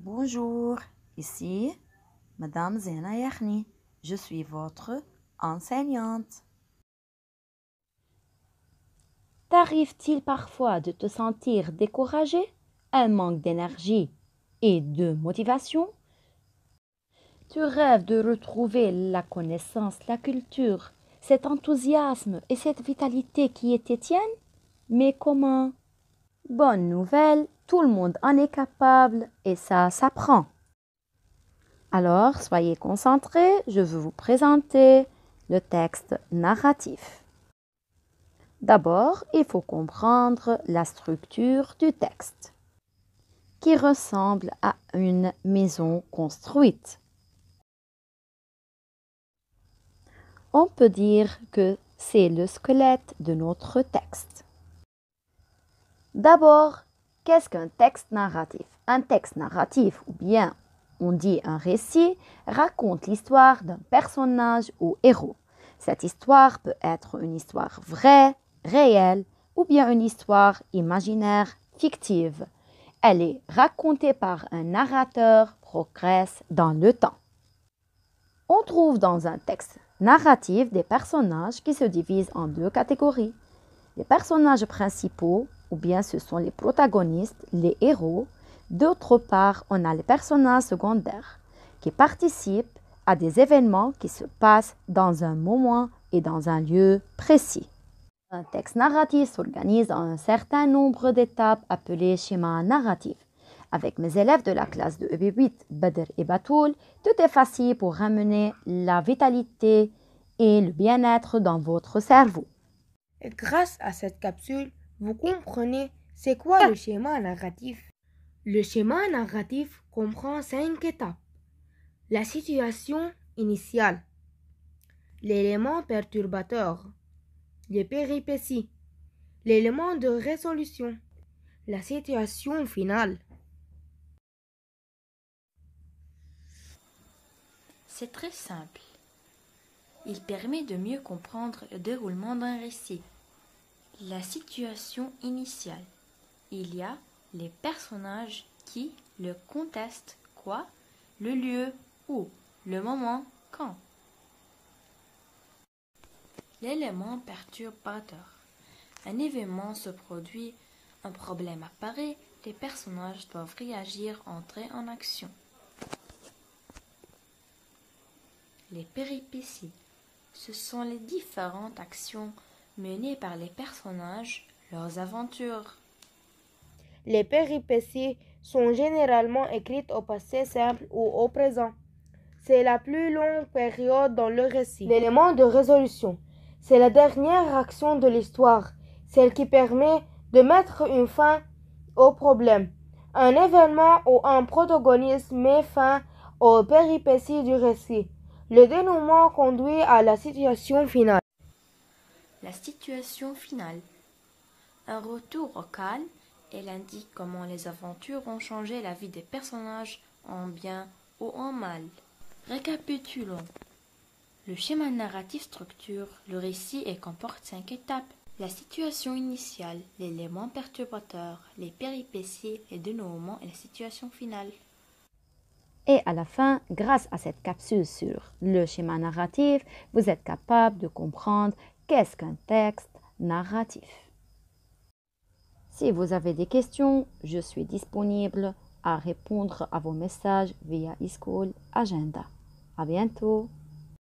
Bonjour, ici Madame Zena Yahni. Je suis votre enseignante. T'arrive-t-il parfois de te sentir découragé, un manque d'énergie et de motivation? Tu rêves de retrouver la connaissance, la culture, cet enthousiasme et cette vitalité qui étaient tiennes? Mais comment? Bonne nouvelle, tout le monde en est capable et ça s'apprend. Alors, soyez concentrés, je veux vous présenter le texte narratif. D'abord, il faut comprendre la structure du texte, qui ressemble à une maison construite. On peut dire que c'est le squelette de notre texte. D'abord, qu'est-ce qu'un texte narratif? Un texte narratif, ou bien on dit un récit, raconte l'histoire d'un personnage ou héros. Cette histoire peut être une histoire vraie, réelle, ou bien une histoire imaginaire, fictive. Elle est racontée par un narrateur, progresse dans le temps. On trouve dans un texte narratif des personnages qui se divisent en deux catégories. Les personnages principaux, ou bien ce sont les protagonistes, les héros. D'autre part, on a les personnages secondaires qui participent à des événements qui se passent dans un moment et dans un lieu précis. Un texte narratif s'organise en un certain nombre d'étapes appelées schémas narratifs. Avec mes élèves de la classe de EB8, Badr et Batoul, tout est facile pour ramener la vitalité et le bien-être dans votre cerveau. Et grâce à cette capsule, vous comprenez c'est quoi le schéma narratif. Le schéma narratif comprend 5 étapes. La situation initiale, l'élément perturbateur, les péripéties, l'élément de résolution, la situation finale. C'est très simple. Il permet de mieux comprendre le déroulement d'un récit. La situation initiale. Il y a les personnages qui, le contexte, quoi, le lieu, où, le moment, quand. L'élément perturbateur. Un événement se produit, un problème apparaît, les personnages doivent réagir, entrer en action. Les péripéties. Ce sont les différentes actions menées par les personnages, leurs aventures. Les péripéties sont généralement écrites au passé simple ou au présent. C'est la plus longue période dans le récit. L'élément de résolution, c'est la dernière action de l'histoire, celle qui permet de mettre une fin au problème. Un événement ou un protagoniste met fin aux péripéties du récit. Le dénouement conduit à la situation finale. La situation finale. Un retour au calme, elle indique comment les aventures ont changé la vie des personnages en bien ou en mal. Récapitulons. Le schéma narratif structure le récit et comporte 5 étapes. La situation initiale, l'élément perturbateur, les péripéties, les dénouements et la situation finale. Et à la fin, grâce à cette capsule sur le schéma narratif, vous êtes capable de comprendre qu'est-ce qu'un texte narratif. Si vous avez des questions, je suis disponible à répondre à vos messages via eSchool Agenda. À bientôt!